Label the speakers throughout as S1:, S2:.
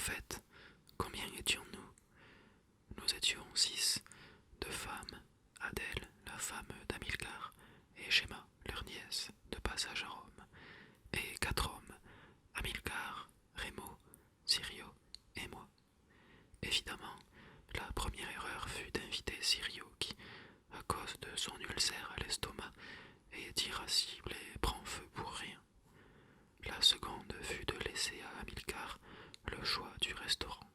S1: fait, combien étions-nous? Nous étions 6, 2 femmes, Adèle, la femme d'Amilcar, et Gemma, leur nièce, de passage à Rome, et 4 hommes, Amilcar, Rémo, Sirio et moi. Évidemment, la première erreur fut d'inviter Sirio qui, à cause de son ulcère à l'estomac, est irascible et prend feu pour rien. La seconde fut de laisser à Amilcar le choix du restaurant.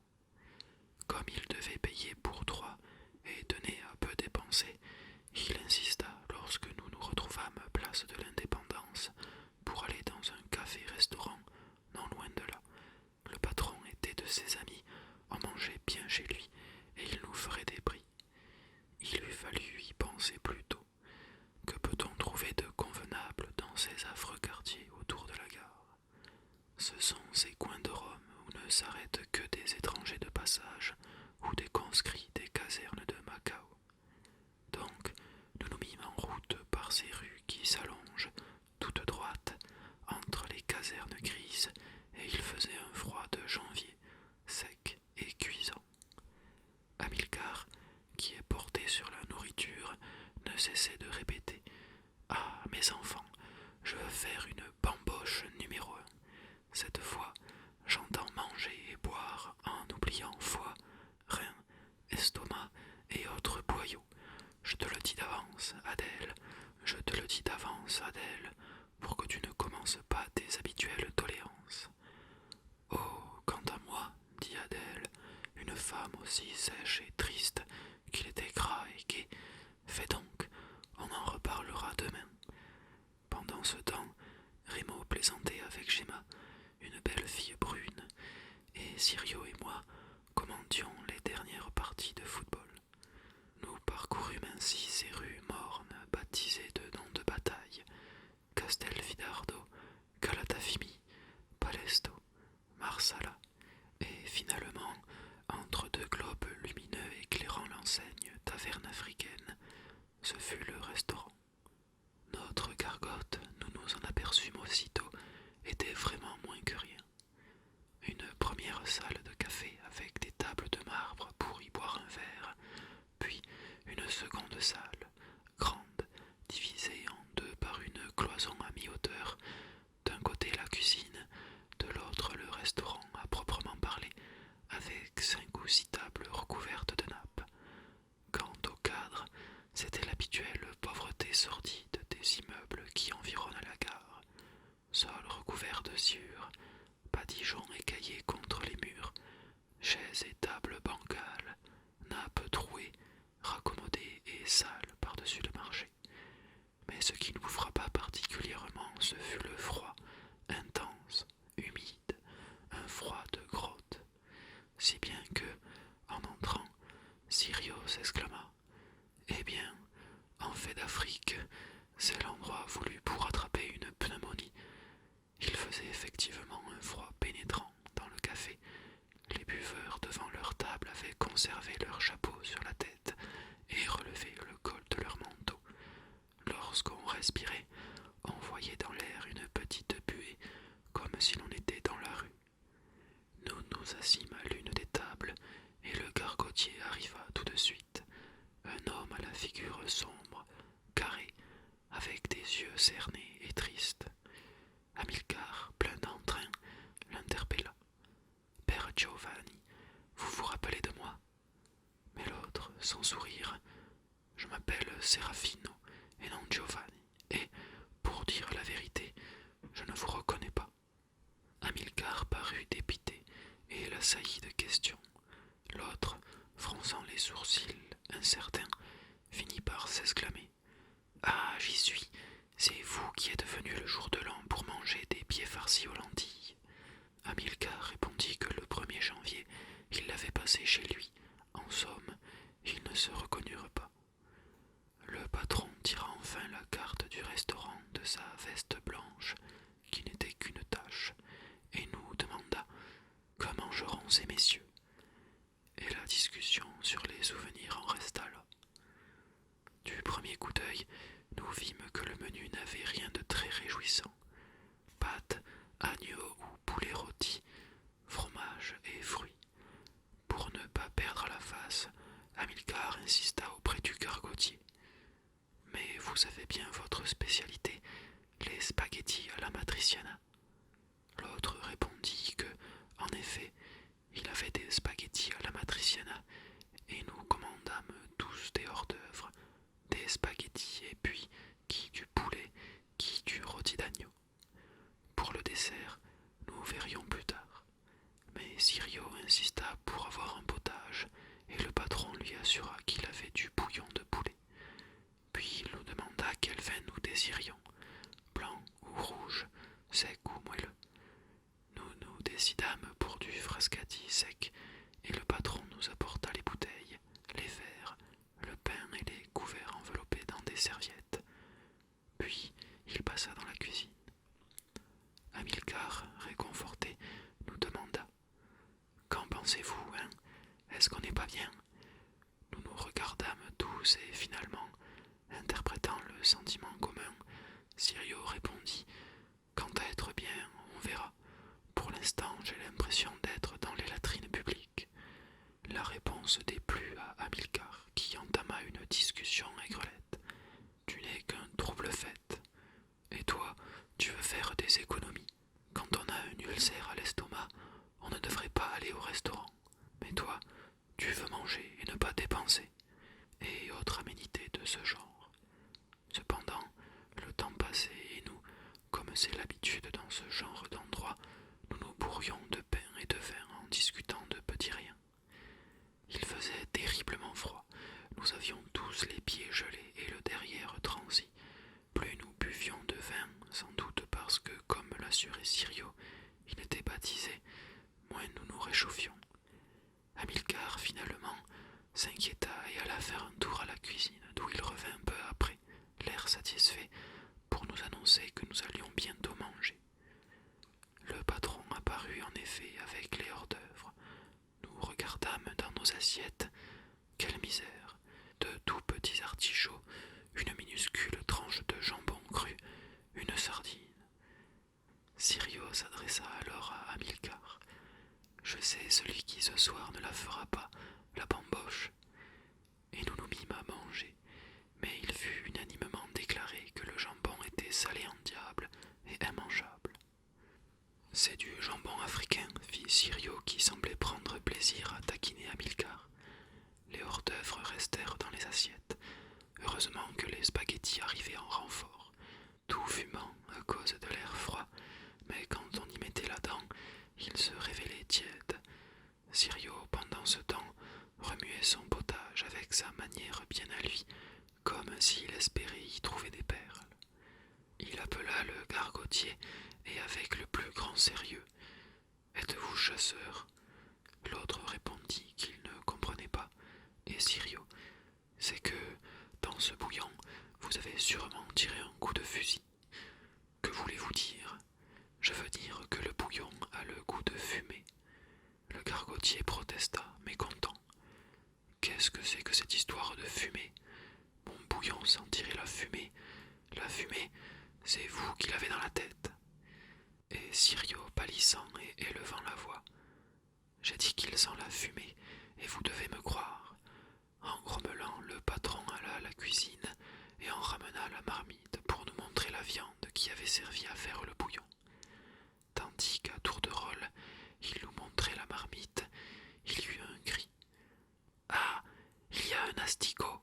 S1: Comme il devait payer pour 3 et tenait à peu dépenser, il insista lorsque nous nous retrouvâmes place de l'Indépendance pour aller dans un café-restaurant non loin de là. Le patron était de ses amis, on mangeait bien chez lui et il nous ferait des prix. Il eût fallu y penser plus tôt. Que peut-on trouver de convenable dans ces affreux quartiers autour de la gare? Ce sont ces coins de Rome où ne s'arrêtent que des étrangers de passage ou des conscrits des casernes de Macao. Donc, nous nous mîmes en route par ces rues qui s'allongent, toutes droites, entre les casernes grises, et il faisait un froid de janvier, sec et cuisant. Amilcar, qui est porté sur la nourriture, ne cessait de répéter « Ah, mes enfants, je veux faire une bamboche numéro 1. Cette fois, j'entends manger et boire en oubliant foie, rein, estomac et autres boyaux. Je te le dis d'avance, Adèle, je te le dis d'avance, Adèle, pour que tu ne commences pas tes habituelles doléances. » Oh, quant à moi, dit Adèle, une femme aussi sèche et triste qu'il était gras et gai, fais donc, on en reparlera demain. Pendant ce temps, Rémo plaisantait avec Gemma, une belle fille brune, et Sirio et moi commandions les dernières parties de football. Nous parcourûmes ainsi ces rues mornes baptisées de noms de bataille, Castelfidardo, Calatafimi, Palesto, Marsala, et finalement, entre 2 globes lumineux éclairant l'enseigne taverne africaine, ce fut le restaurant. Notre gargote, nous nous en aperçûmes aussitôt, était vraiment moins que rien. Une première salle de café avec des tables de marbre pour y boire un verre, puis une seconde salle, grande, divisée en 2 par une cloison à mi-hauteur, d'un côté la cuisine, de l'autre le restaurant à proprement parler, avec 5 ou 6 tables recouvertes de nappes. Quant au cadre, c'était l'habituelle pauvreté sordide des immeubles qui environnent la gare. Sol recouvert de sciure, badigeons écaillés contre les murs, chaises et tables bancales, nappes trouées, raccommodées et sales par-dessus le marché. Mais ce qui nous frappa particulièrement, ce fut le froid, intense, humide, un froid de grotte, si bien que, en entrant, Sirio s'exclama « Eh bien, en fait d'Afrique, c'est l'endroit voulu pour attraper une pneumonie. » Il faisait effectivement un froid pénétrant dans le café. Les buveurs devant leur table avaient conservé leur chapeau sur la tête et relevé le col de leur manteau. Lorsqu'on respirait, on voyait dans l'air une petite buée, comme si l'on était dans la rue. Nous nous assîmes à l'une des tables, et le gargotier arriva tout de suite. Un homme à la figure sombre, carré, avec des yeux cernés et tristes. Amilcar, plein d'entrain, l'interpella. « Père Giovanni, vous vous rappelez de moi ?» Mais l'autre, sans sourire, « Je m'appelle Serafino, et non Giovanni, et, pour dire la vérité, je ne vous reconnais pas. » Amilcar parut dépité et l'assaillit de questions. L'autre, fronçant les sourcils, incertain, finit par s'exclamer « Ah, j'y suis, c'est vous qui êtes venu le jour de l'an pour manger des pieds farcis aux lentilles. » Amilcar répondit que le 1er janvier, il l'avait passé chez lui. En somme, ils ne se reconnurent pas. Le patron tira enfin la carte du restaurant de sa veste blanche, qui n'était qu'une tache, et nous demanda « Que mangeront ces messieurs ?» Et la discussion sur les souvenirs en resta là. Du premier coup d'œil, nous vîmes que le menu n'avait rien de très réjouissant. Pâtes, agneau ou poulet rôti, fromage et fruits. verrions plus tard. Mais Sirio insista pour avoir un potage, et le patron lui assura qu'il avait du bouillon de poulet. Puis il nous demanda quel vin nous désirions, blanc ou rouge, sec ou moelleux. Nous nous décidâmes pour du frascati sec, et le patron nous apporta les bouteilles, les verres, le pain et les couverts enveloppés dans des serviettes. Puis il passa dans la cuisine. Hamilcar, réconforté, nous demanda: Qu'en pensez-vous, hein? Est-ce qu'on n'est pas bien? Nous nous regardâmes tous et finalement, interprétant le sentiment commun, Sirio répondit: Quant à être bien, on verra. Pour l'instant, j'ai l'impression d'être dans les latrines publiques. La réponse déplut à Hamilcar, qui entama une discussion aigrelette. Tu n'es qu'un trouble fait. Et toi, tu veux faire des économies. Quand on a un ulcère à l'estomac, on ne devrait pas aller au restaurant. Mais toi, tu veux manger et ne pas dépenser. Et autres aménités de ce genre. Cependant, le temps passait et nous, comme c'est l'habitude dans ce genre d'endroit, nous nous bourrions de pain et de vin en discutant de petits riens. Il faisait terriblement froid. Nous avions tous les pieds gelés et le derrière transi. Plus nous buvions de vin, sans doute parce que, comme l'assurait Sirio, il était baptisé, moins nous nous réchauffions. Hamilcar, finalement, s'inquiéta et alla faire un tour à la cuisine, d'où il revint peu après, l'air satisfait, pour nous annoncer que nous allions bientôt manger. Le patron apparut en effet avec les hors-d'œuvre. Nous regardâmes dans nos assiettes. Quelle misère! De tout petits artichauts, une minuscule tranche de jambon cru, une sardine. Sirio s'adressa alors à Hamilcar. Je sais celui qui ce soir ne la fera pas, la bamboche. Et nous nous mîmes à manger, mais il fut unanimement déclaré que le jambon était salé en diable et immangeable. C'est du jambon africain, fit Sirio qui semblait prendre plaisir à taquiner Hamilcar. Les hors-d'œuvre restèrent dans les assiettes. Heureusement que les spaghettis arrivaient en renfort, tout fumant à cause de l'air froid, mais quand on y mettait la dent, il se révélait tiède. Sirio, pendant ce temps, remuait son potage avec sa manière bien à lui, comme s'il espérait y trouver des perles. Il appela le gargotier, et avec le plus grand sérieux: Êtes-vous chasseur? L'autre répondit qu'il ne comprenait pas, et Sirio: C'est que, dans ce bouillon, vous avez sûrement tiré un coup de fusil. Que voulez-vous dire? Je veux dire que le bouillon a le goût de fumée. Le gargotier protesta, mécontent. Qu'est-ce que c'est que cette histoire de fumée? Mon bouillon sentirait la fumée. La fumée, c'est vous qui l'avez dans la tête. Et Sirio, pâlissant et élevant la voix: J'ai dit qu'il sent la fumée, et vous devez me croire. En grommelant, le patron alla à la cuisine et en ramena la marmite pour nous montrer la viande qui avait servi à faire le bouillon. Tandis qu'à tour de rôle, il nous montrait la marmite, il y eut un cri. Ah, il y a un asticot!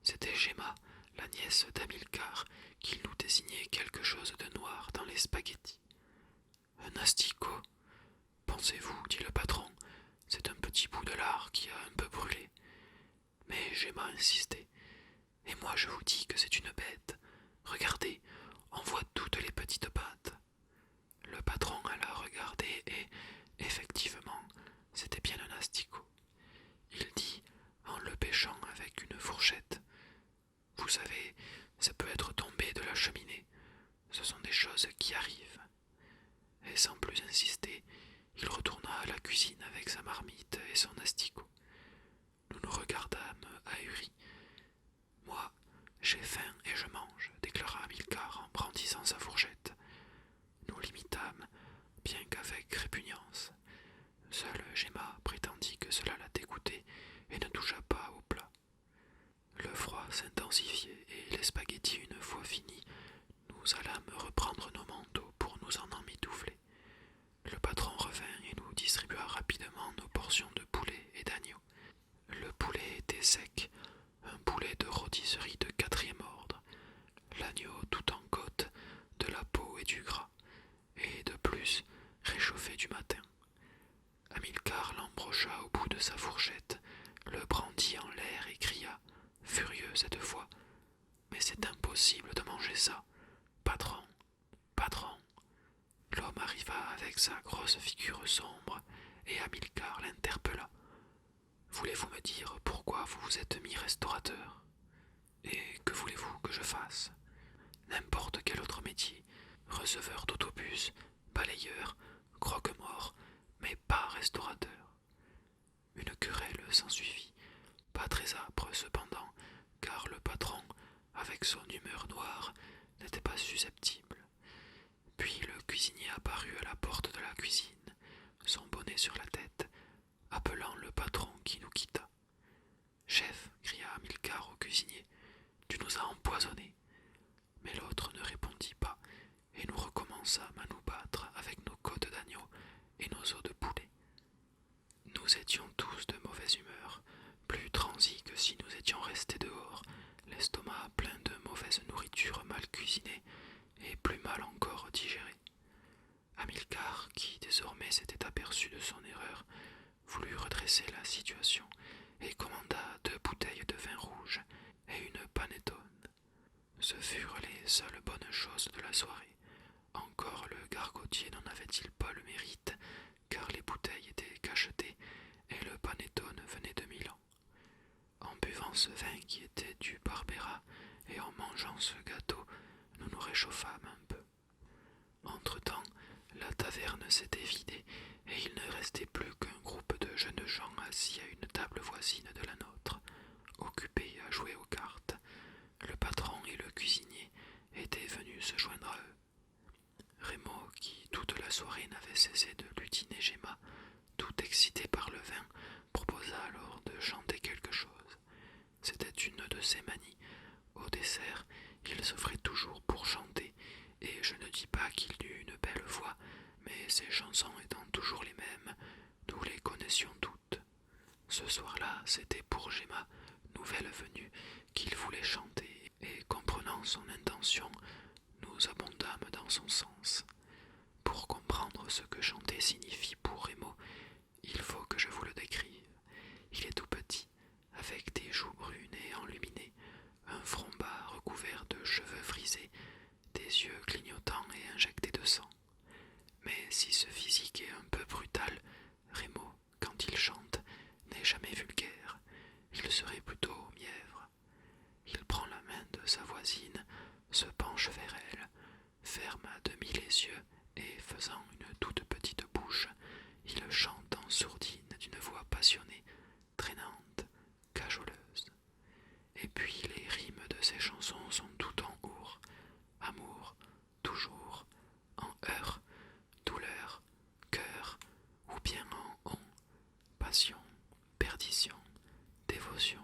S1: C'était Gemma, la nièce d'Hamilcar, qui nous désignait quelque chose de noir dans les spaghettis. Un asticot? Pensez-vous, dit le patron, c'est un petit bout de lard qui a un peu brûlé. Mais Gemma insistait. Et moi je vous dis que c'est une bête. Regardez, on voit toutes les petites pattes. Le patron alla regarder et, effectivement, c'était bien un asticot. Il dit, en le pêchant avec une fourchette: Vous savez, ça peut être tombé de la cheminée. Ce sont des choses qui arrivent. Et sans plus insister, il retourna à la cuisine avec sa marmite et son asticot. Nous nous regardâmes ahuris. Moi, j'ai faim et je mange, déclara Hamilcar en brandissant sa fourchette. Nous l'imitâmes, bien qu'avec répugnance. Seule Gemma prétendit que cela la dégoûtait et ne toucha pas au plat. Le froid s'intensifiait et les spaghettis une fois finis, nous allâmes reprendre nos manteaux pour nous en emmitoufler. Le patron revint et nous distribua rapidement nos portions de poulet et d'agneau. Le poulet était sec, un poulet de rôtisserie de 4e ordre, l'agneau tout en côte, de la peau et du gras, et de plus du matin. Hamilcar l'embrocha au bout de sa fourchette, le brandit en l'air et cria, furieux cette fois. Mais c'est impossible de manger ça. Patron, patron. L'homme arriva avec sa grosse figure sombre, et Hamilcar l'interpella. Voulez-vous me dire pourquoi vous vous êtes mis restaurateur? Et que voulez-vous que je fasse? N'importe quel autre métier, receveur d'autobus, balayeur, croque-mort, mais pas restaurateur. Une querelle s'ensuivit, pas très âpre cependant, car le patron, avec son humeur noire, n'était pas susceptible. Puis le cuisinier apparut à la porte de la cuisine, son bonnet sur la tête, appelant le patron qui nous quitta. Chef, cria Hamilcar au cuisinier, tu nous as empoisonnés. Mais l'autre ne répondit pas, et nous recommençâmes à nous battre avec nos côtes d'agneau et nos os de poulet. Nous étions tous de mauvaise humeur, plus transis que si nous étions restés dehors, l'estomac plein de mauvaise nourriture mal cuisinée et plus mal encore digérée. Hamilcar, qui désormais s'était aperçu de son erreur, voulut redresser la situation et commanda 2 bouteilles de vin rouge et une panettone. Ce furent les seules bonnes choses de la soirée. Encore le gargotier n'en avait-il pas le mérite, car les bouteilles étaient cachetées et le panettone venait de Milan. En buvant ce vin qui était du Barbera et en mangeant ce gâteau, nous nous réchauffâmes un peu. Entre-temps, la taverne s'était vidée et il ne restait plus qu'un groupe de jeunes gens assis à une table voisine de la nôtre, occupés à jouer aux cartes. Le patron et le cuisinier étaient venus se joindre à eux. Raymond, qui toute la soirée n'avait cessé de lutiner Gemma, tout excité par le vin, proposa alors de chanter quelque chose. C'était une de ses manies. Au dessert, il s'offrait toujours pour chanter, et je ne dis pas qu'il eût une belle voix, mais ses chansons étant toujours les mêmes, nous les connaissions toutes. Ce soir-là, c'était pour Gemma, nouvelle venue, qu'il voulait chanter, et comprenant son intention, nous abondâmes dans son sens. Pour comprendre ce que chanter signifie pour Raymond, il faut que je vous le décrive. Il est tout petit, avec des joues brunes et enluminées, un front bas recouvert de cheveux frisés, des yeux clignotants et injectés de sang. Mais si ce physique est un peu brutal, Raymond, quand il chante, n'est jamais vulgaire. Il serait plutôt mièvre. Il prend la main de sa voisine, se penche vers elle, ferme à demi les yeux et, faisant une toute petite bouche, il chante en sourdine d'une voix passionnée, traînante, cajoleuse. Et puis les rimes de ses chansons sont tout en our, amour, toujours, en heure, douleur, cœur, ou bien en on, passion, perdition, dévotion.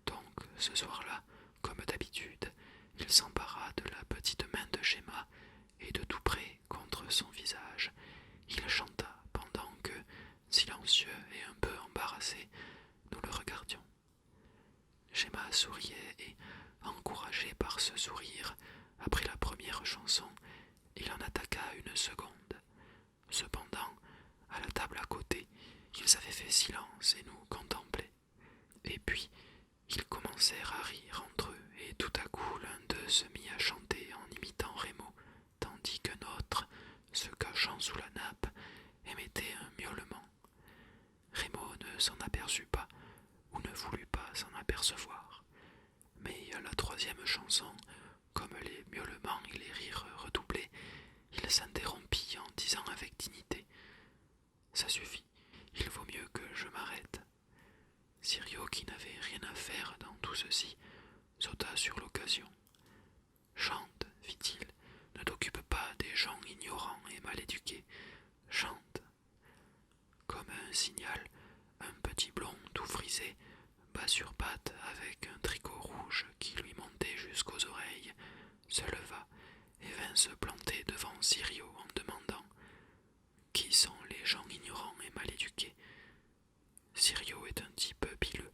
S1: Donc, ce soir-là, comme d'habitude, il s'empara de la petite main de Gemma et de tout près contre son visage, il chanta pendant que, silencieux et un peu embarrassé, nous le regardions. Gemma souriait et, encouragé par ce sourire, après la première chanson, il en attaqua une seconde. Cependant, à la table à côté, ils avaient fait silence et nous contemplaient. Et puis, ils commencèrent à rire entre eux, et tout à coup l'un d'eux se mit à chanter en imitant Raymond, tandis qu'un autre, se cachant sous la nappe, émettait un miaulement. Raymond ne s'en aperçut pas, ou ne voulut pas s'en apercevoir. Mais à la troisième chanson, comme les miaulements et les rires redoublaient, il s'interrompit en disant avec dignité « Ça suffit, il vaut mieux que je m'arrête. » Sirio, qui n'avait rien à faire dans tout ceci, sauta sur l'occasion. « Chante, fit-il, ne t'occupe pas des gens ignorants et mal éduqués. Chante. » Comme un signal, un petit blond tout frisé, bas sur pattes avec un tricot rouge qui lui montait jusqu'aux oreilles, se leva et vint se planter devant Sirio en demandant « Qui sont les gens ignorants et mal éduqués ?» Sirio est un type pileux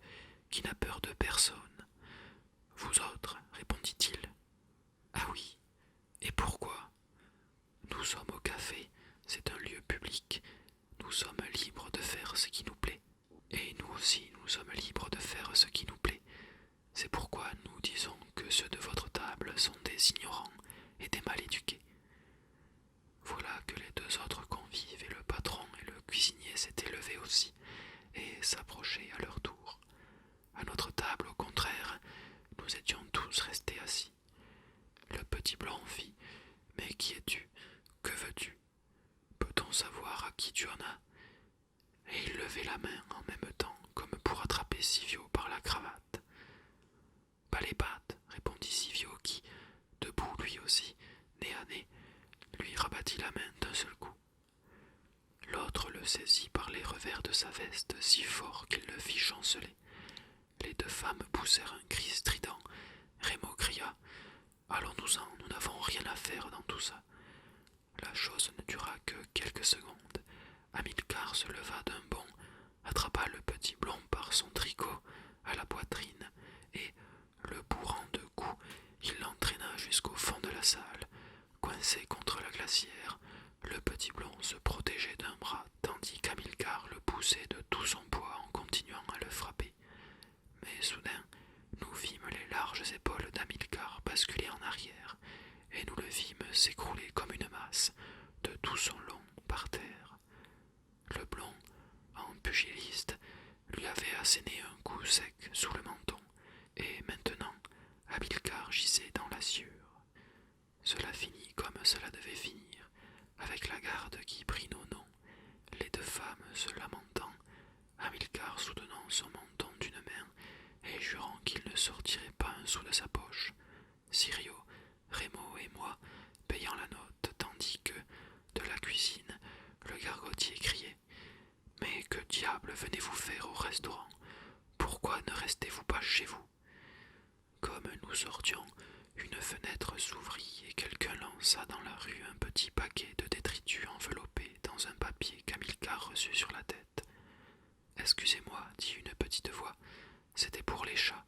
S1: qui n'a peur de personne. « Vous autres, répondit-il. « Ah oui, et pourquoi ? Nous sommes au café, c'est un lieu public. Nous sommes libres de faire ce qui nous plaît. Et nous aussi, nous sommes libres de faire ce qui nous plaît. C'est pourquoi nous disons que ceux de votre table sont des ignorants et des mal éduqués. Voilà que les deux autres convives et le patron et le cuisinier s'étaient levés aussi et s'approchaient à leur tour. À notre table, au contraire, nous étions tous restés assis. Le petit blanc fit « Mais qui es-tu? Que veux-tu? Peut-on savoir à qui tu en as ?» Et il levait la main en même temps comme pour attraper Sivio par la cravate. « Pas les pattes, répondit Sivio qui, debout lui aussi, nez à nez, lui rabattit la main d'un seul coup. L'autre le saisit par les revers de sa veste si fort qu'il le fit chanceler. Les deux femmes poussèrent un cri strident. Rémo cria « Allons-nous-en, nous n'avons rien à faire dans tout ça. » La chose ne dura que quelques secondes. Hamilcar se leva d'un bond, attrapa le petit blond par son tricot à la poitrine et, le bourrant de coups, il l'entraîna jusqu'au fond de la salle. Coincé contre la glacière, le petit blond se protégeait d'un bras tandis qu'Hamilcar le poussait de tout son poids en continuant à le frapper. Mais soudain, nous vîmes les larges épaules d'Hamilcar basculer en arrière, et nous le vîmes s'écrouler comme une masse, de tout son long, par terre. Le blond, en pugiliste, lui avait asséné un coup sec sous le menton, et maintenant, Hamilcar gisait dans la sueur. Cela finit comme cela devait finir, avec la garde qui prit nos noms, les deux femmes se lamentant, Hamilcar soutenant son menton d'une main et jurant qu'il ne sortirait pas un sou de sa poche, Sirio, Rémo et moi payant la note, tandis que, de la cuisine, le gargotier criait « Mais que diable venez-vous faire au restaurant? Pourquoi ne restez-vous pas chez vous ?» Comme nous sortions, une fenêtre s'ouvrit et quelqu'un lança dans la rue un petit paquet de détritus enveloppé dans un papier qu'Hamilcar reçut sur la tête. « Excusez-moi, dit une petite voix, c'était pour les chats. »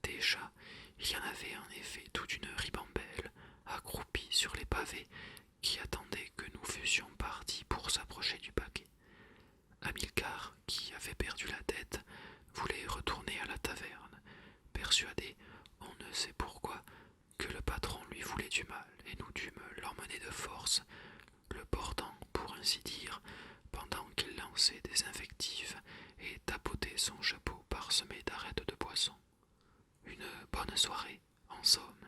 S1: Des chats, il y en avait en effet toute une ribambelle, accroupie sur les pavés, qui attendaient que nous fussions partis pour s'approcher du paquet. Hamilcar, qui avait perdu la tête, voulait retourner à la taverne, persuadé, on ne sait pourquoi, que le patron lui voulait du mal, et nous dûmes l'emmener de force, le portant, pour ainsi dire, pendant qu'il lançait des invectives et tapotait son chapeau parsemé d'arêtes de poisson. Une bonne soirée, en somme.